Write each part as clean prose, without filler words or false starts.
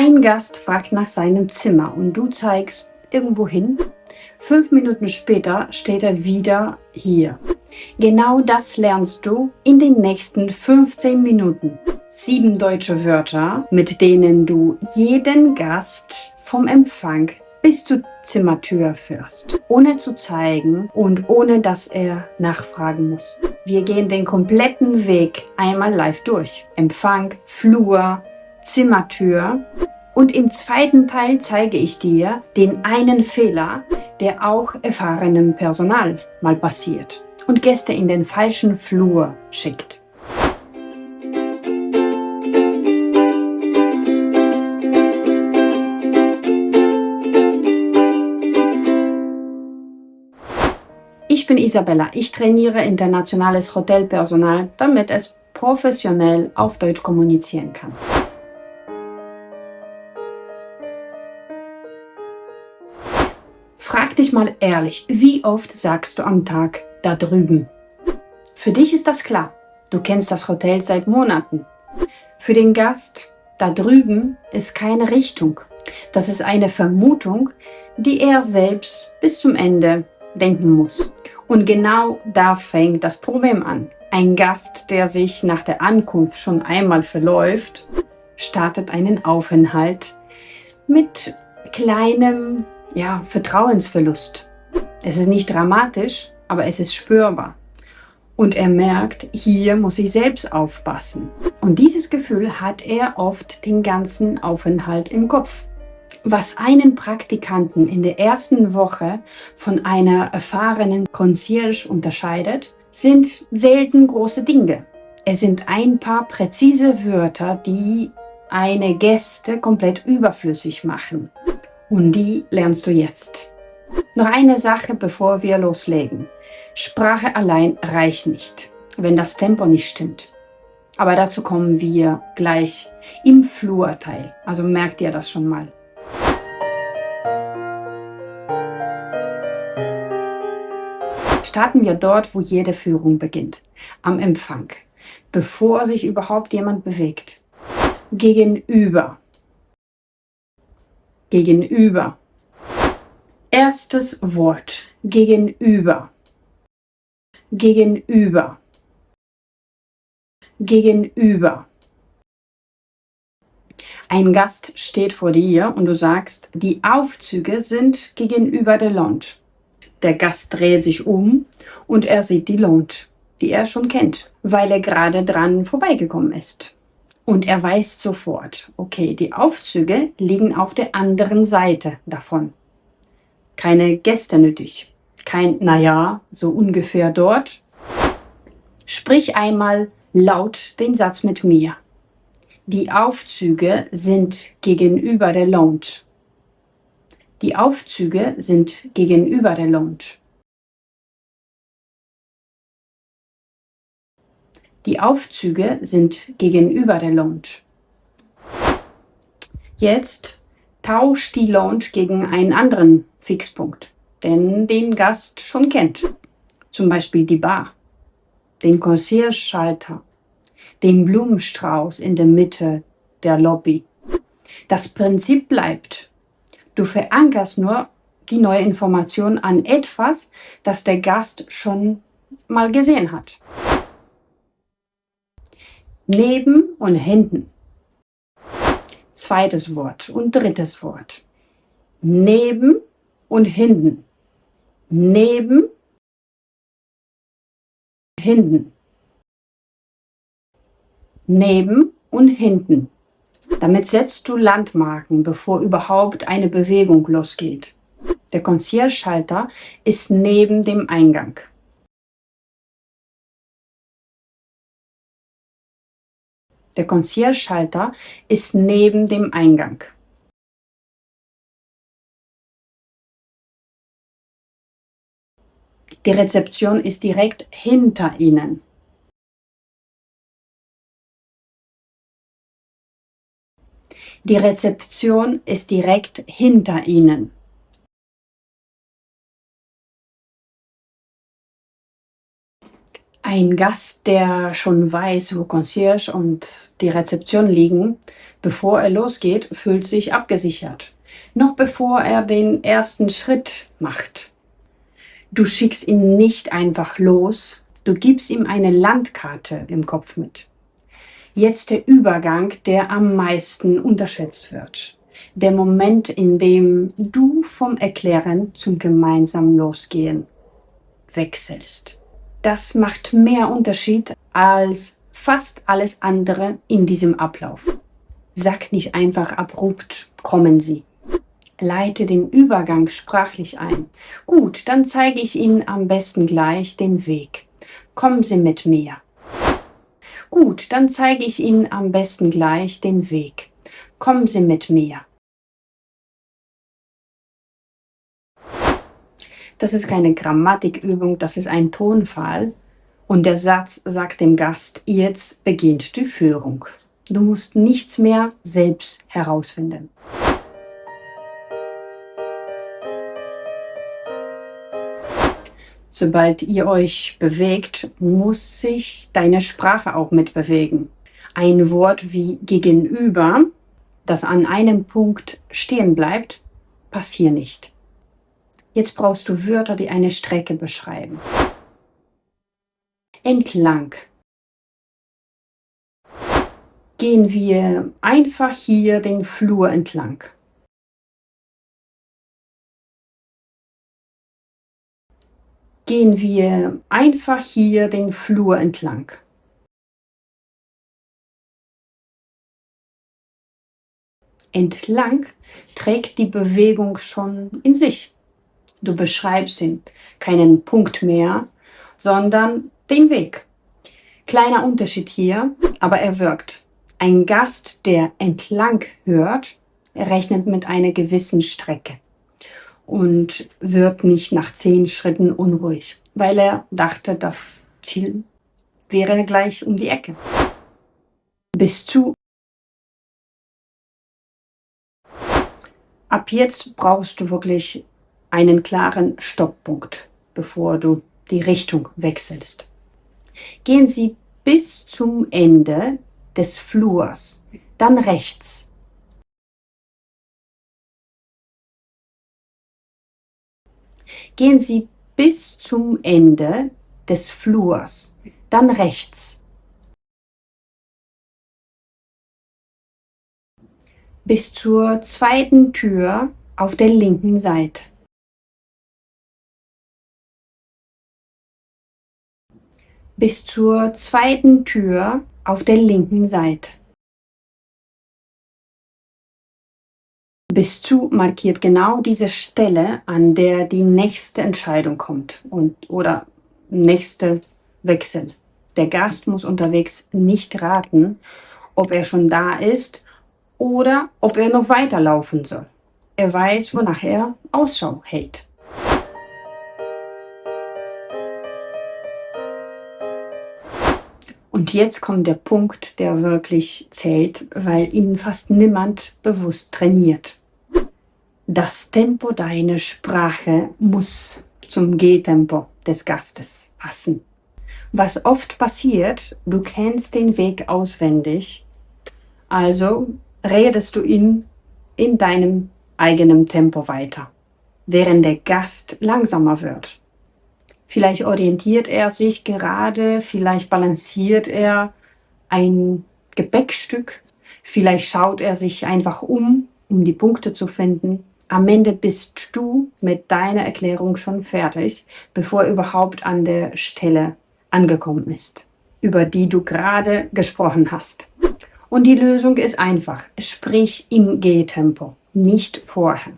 Ein Gast fragt nach seinem Zimmer und du zeigst irgendwo hin. 5 Minuten später steht er wieder hier. Genau das lernst du in den nächsten 15 Minuten. 7 deutsche Wörter, mit denen du jeden Gast vom Empfang bis zur Zimmertür führst, ohne zu zeigen und ohne dass er nachfragen muss. Wir gehen den kompletten Weg einmal live durch. Empfang, Flur, Zimmertür. Und im zweiten Teil zeige ich dir den einen Fehler, der auch erfahrenem Personal mal passiert und Gäste in den falschen Flur schickt. Ich bin Isabella. Ich trainiere internationales Hotelpersonal, damit es professionell auf Deutsch kommunizieren kann. Frag dich mal ehrlich, wie oft sagst du am Tag da drüben? Für dich ist das klar. Du kennst das Hotel seit Monaten. Für den Gast da drüben ist keine Richtung. Das ist eine Vermutung, die er selbst bis zum Ende denken muss. Und genau da fängt das Problem an. Ein Gast, der sich nach der Ankunft schon einmal verläuft, startet einen Aufenthalt mit kleinem Vertrauensverlust. Es ist nicht dramatisch, aber es ist spürbar. Und er merkt, hier muss ich selbst aufpassen. Und dieses Gefühl hat er oft den ganzen Aufenthalt im Kopf. Was einen Praktikanten in der ersten Woche von einer erfahrenen Concierge unterscheidet, sind selten große Dinge. Es sind ein paar präzise Wörter, die eine Gäste komplett überflüssig machen. Und die lernst du jetzt. Noch eine Sache, bevor wir loslegen. Sprache allein reicht nicht, wenn das Tempo nicht stimmt. Aber dazu kommen wir gleich im Flurteil. Also merkt ihr das schon mal. Starten wir dort, wo jede Führung beginnt. Am Empfang. Bevor sich überhaupt jemand bewegt. Gegenüber. Gegenüber. Erstes Wort. Gegenüber. Gegenüber. Gegenüber. Ein Gast steht vor dir und du sagst, die Aufzüge sind gegenüber der Lounge. Der Gast dreht sich um und er sieht die Lounge, die er schon kennt, weil er gerade dran vorbeigekommen ist. Und er weiß sofort, okay, die Aufzüge liegen auf der anderen Seite davon. Keine Gäste nötig. Kein, so ungefähr dort. Sprich einmal laut den Satz mit mir. Die Aufzüge sind gegenüber der Lounge. Die Aufzüge sind gegenüber der Lounge. Die Aufzüge sind gegenüber der Lounge. Jetzt tausch die Lounge gegen einen anderen Fixpunkt, den Gast schon kennt. Zum Beispiel die Bar, den Concierge-Schalter, den Blumenstrauß in der Mitte der Lobby. Das Prinzip bleibt. Du verankerst nur die neue Information an etwas, das der Gast schon mal gesehen hat. Neben und hinten. Zweites Wort und drittes Wort. Neben und hinten. Neben, hinten. Neben und hinten. Damit setzt du Landmarken, bevor überhaupt eine Bewegung losgeht. Der Concierge-Schalter ist neben dem Eingang. Der Concierge-Schalter ist neben dem Eingang. Die Rezeption ist direkt hinter Ihnen. Die Rezeption ist direkt hinter Ihnen. Ein Gast, der schon weiß, wo Concierge und die Rezeption liegen, bevor er losgeht, fühlt sich abgesichert. Noch bevor er den ersten Schritt macht. Du schickst ihn nicht einfach los, du gibst ihm eine Landkarte im Kopf mit. Jetzt der Übergang, der am meisten unterschätzt wird. Der Moment, in dem du vom Erklären zum gemeinsamen Losgehen wechselst. Das macht mehr Unterschied als fast alles andere in diesem Ablauf. Sag nicht einfach abrupt, kommen Sie. Leite den Übergang sprachlich ein. Gut, dann zeige ich Ihnen am besten gleich den Weg. Kommen Sie mit mir. Gut, dann zeige ich Ihnen am besten gleich den Weg. Kommen Sie mit mir. Das ist keine Grammatikübung, das ist ein Tonfall. Und der Satz sagt dem Gast, jetzt beginnt die Führung. Du musst nichts mehr selbst herausfinden. Sobald ihr euch bewegt, muss sich deine Sprache auch mitbewegen. Ein Wort wie gegenüber, das an einem Punkt stehen bleibt, passiert nicht. Jetzt brauchst du Wörter, die eine Strecke beschreiben. Entlang. Gehen wir einfach hier den Flur entlang. Gehen wir einfach hier den Flur entlang. Entlang trägt die Bewegung schon in sich. Du beschreibst keinen Punkt mehr, sondern den Weg. Kleiner Unterschied hier, aber er wirkt. Ein Gast, der entlang hört, rechnet mit einer gewissen Strecke und wird nicht nach 10 Schritten unruhig, weil er dachte, das Ziel wäre gleich um die Ecke. Bis zu. Ab jetzt brauchst du wirklich einen klaren Stopppunkt, bevor du die Richtung wechselst. Gehen Sie bis zum Ende des Flurs, dann rechts. Gehen Sie bis zum Ende des Flurs, dann rechts. Bis zur zweiten Tür auf der linken Seite. Bis zur zweiten Tür auf der linken Seite. Bis zu markiert genau diese Stelle, an der die nächste Entscheidung kommt oder nächste Wechsel. Der Gast muss unterwegs nicht raten, ob er schon da ist oder ob er noch weiterlaufen soll. Er weiß, wonach er Ausschau hält. Und jetzt kommt der Punkt, der wirklich zählt, weil ihn fast niemand bewusst trainiert. Das Tempo deiner Sprache muss zum Gehtempo des Gastes passen. Was oft passiert, du kennst den Weg auswendig, also redest du ihn in deinem eigenen Tempo weiter, während der Gast langsamer wird. Vielleicht orientiert er sich gerade, vielleicht balanciert er ein Gepäckstück, vielleicht schaut er sich einfach um die Punkte zu finden. Am Ende bist du mit deiner Erklärung schon fertig, bevor er überhaupt an der Stelle angekommen ist, über die du gerade gesprochen hast. Und die Lösung ist einfach. Sprich im Gehtempo, nicht vorher.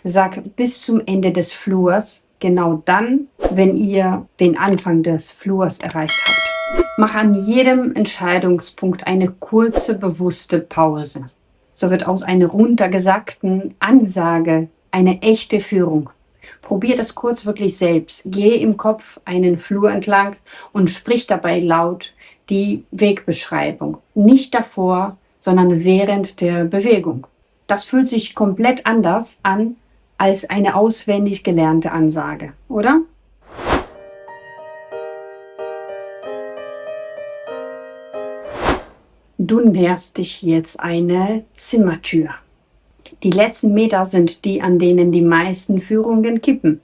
Sag bis zum Ende des Flurs, genau dann, wenn ihr den Anfang des Flurs erreicht habt. Mach an jedem Entscheidungspunkt eine kurze, bewusste Pause. So wird aus einer runtergesagten Ansage eine echte Führung. Probier das kurz wirklich selbst. Geh im Kopf einen Flur entlang und sprich dabei laut die Wegbeschreibung. Nicht davor, sondern während der Bewegung. Das fühlt sich komplett anders an als eine auswendig gelernte Ansage, oder? Du näherst dich jetzt eine Zimmertür. Die letzten Meter sind die, an denen die meisten Führungen kippen.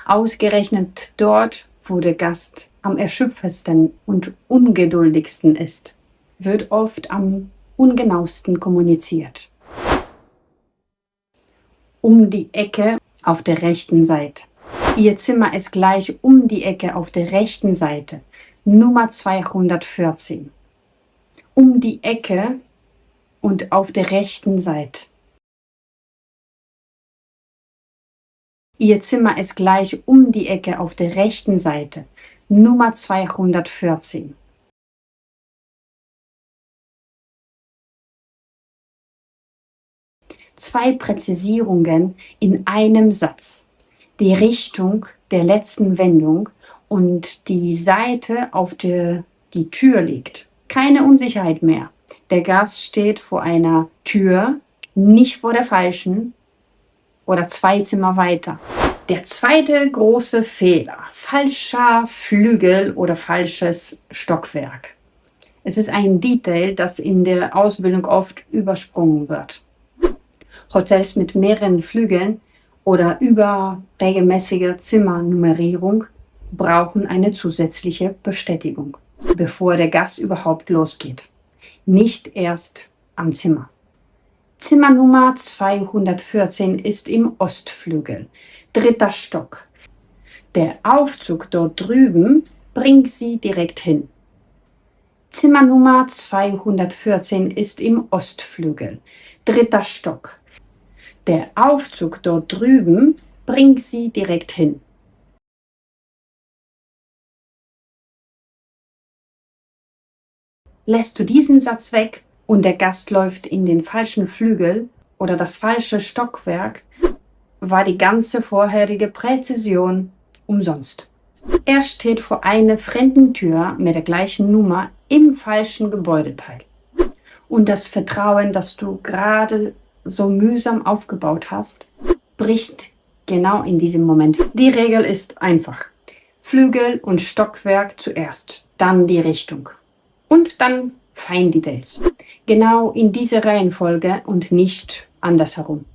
Ausgerechnet dort, wo der Gast am erschöpftesten und ungeduldigsten ist, wird oft am ungenauesten kommuniziert. Um die Ecke auf der rechten Seite. Ihr Zimmer ist gleich um die Ecke auf der rechten Seite, Nummer 214. Um die Ecke und auf der rechten Seite. Ihr Zimmer ist gleich um die Ecke auf der rechten Seite, Nummer 214. Zwei Präzisierungen in einem Satz. Die Richtung der letzten Wendung und die Seite, auf der die Tür liegt. Keine Unsicherheit mehr. Der Gast steht vor einer Tür, nicht vor der falschen oder 2 Zimmer weiter. Der zweite große Fehler. Falscher Flügel oder falsches Stockwerk. Es ist ein Detail, das in der Ausbildung oft übersprungen wird. Hotels mit mehreren Flügeln oder überregelmäßiger Zimmernummerierung brauchen eine zusätzliche Bestätigung, bevor der Gast überhaupt losgeht. Nicht erst am Zimmer. Zimmernummer 214 ist im Ostflügel, 3. Stock. Der Aufzug dort drüben bringt Sie direkt hin. Zimmernummer 214 ist im Ostflügel, 3. Stock. Der Aufzug dort drüben bringt Sie direkt hin. Lässt du diesen Satz weg und der Gast läuft in den falschen Flügel oder das falsche Stockwerk, war die ganze vorherige Präzision umsonst. Er steht vor einer fremden Tür mit der gleichen Nummer im falschen Gebäudeteil. Und das Vertrauen, das du gerade so mühsam aufgebaut hast, bricht genau in diesem Moment. Die Regel ist einfach. Flügel und Stockwerk zuerst, dann die Richtung. Und dann Feindetails. Genau in dieser Reihenfolge und nicht andersherum.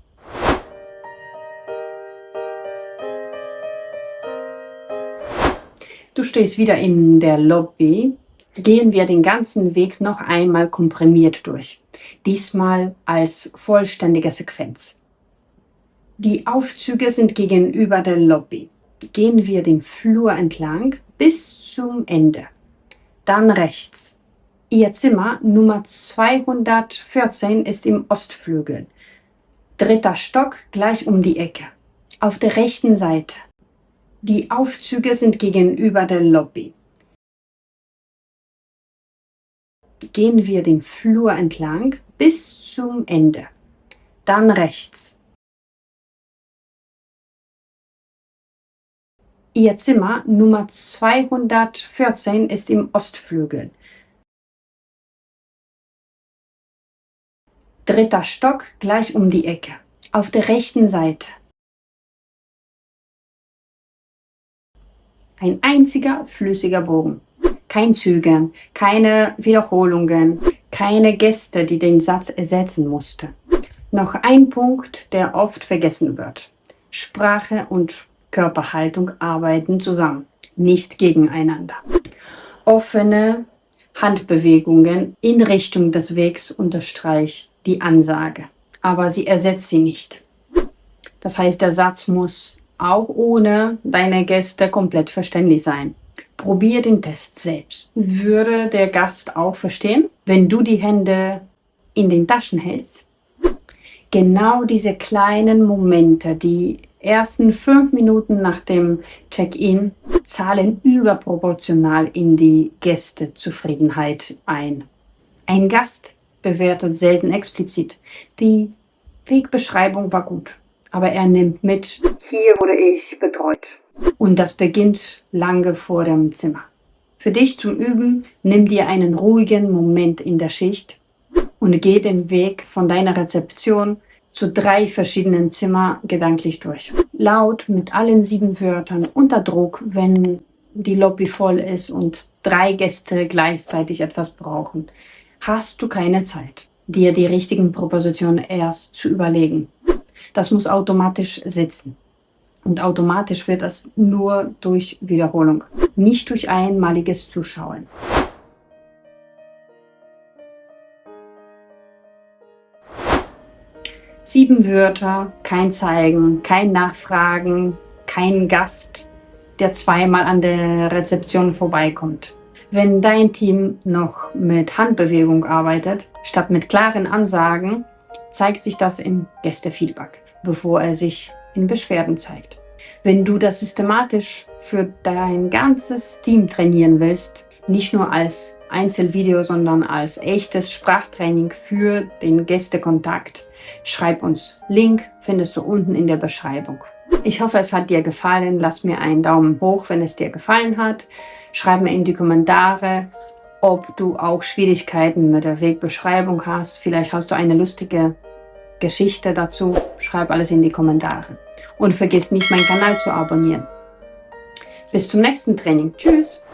Du stehst wieder in der Lobby. Gehen wir den ganzen Weg noch einmal komprimiert durch. Diesmal als vollständige Sequenz. Die Aufzüge sind gegenüber der Lobby. Gehen wir den Flur entlang bis zum Ende. Dann rechts. Ihr Zimmer Nummer 214 ist im Ostflügel. 3. Stock gleich um die Ecke. Auf der rechten Seite. Die Aufzüge sind gegenüber der Lobby. Gehen wir den Flur entlang bis zum Ende. Dann rechts. Ihr Zimmer Nummer 214 ist im Ostflügel. 3. Stock gleich um die Ecke. Auf der rechten Seite. Ein einziger flüssiger Bogen. Kein Zögern, keine Wiederholungen, keine Geste, die den Satz ersetzen musste. Noch ein Punkt, der oft vergessen wird. Sprache und Körperhaltung arbeiten zusammen, nicht gegeneinander. Offene Handbewegungen in Richtung des Wegs unterstreichen die Ansage, aber sie ersetzt sie nicht. Das heißt, der Satz muss auch ohne deine Gäste komplett verständlich sein. Probier den Test selbst. Würde der Gast auch verstehen, wenn du die Hände in den Taschen hältst? Genau diese kleinen Momente, die ersten 5 Minuten nach dem Check-in, zahlen überproportional in die Gästezufriedenheit ein. Ein Gast bewertet selten explizit. Die Wegbeschreibung war gut, aber er nimmt mit, hier wurde ich betreut. Und das beginnt lange vor dem Zimmer. Für dich zum Üben, nimm dir einen ruhigen Moment in der Schicht und geh den Weg von deiner Rezeption zu 3 verschiedenen Zimmern gedanklich durch. Laut mit allen 7 Wörtern, unter Druck, wenn die Lobby voll ist und 3 Gäste gleichzeitig etwas brauchen. hast du keine Zeit, dir die richtigen Propositionen erst zu überlegen. Das muss automatisch sitzen. Und automatisch wird das nur durch Wiederholung, nicht durch einmaliges Zuschauen. Sieben Wörter, kein Zeigen, kein Nachfragen, kein Gast, der zweimal an der Rezeption vorbeikommt. Wenn dein Team noch mit Handbewegung arbeitet, statt mit klaren Ansagen, zeigt sich das im Gästefeedback, bevor er sich in Beschwerden zeigt. Wenn du das systematisch für dein ganzes Team trainieren willst, nicht nur als Einzelvideo, sondern als echtes Sprachtraining für den Gästekontakt, schreib uns. Link findest du unten in der Beschreibung. Ich hoffe, es hat dir gefallen. Lass mir einen Daumen hoch, wenn es dir gefallen hat. Schreib mir in die Kommentare, ob du auch Schwierigkeiten mit der Wegbeschreibung hast. Vielleicht hast du eine lustige Geschichte dazu. Schreib alles in die Kommentare. Und vergiss nicht, meinen Kanal zu abonnieren. Bis zum nächsten Training. Tschüss!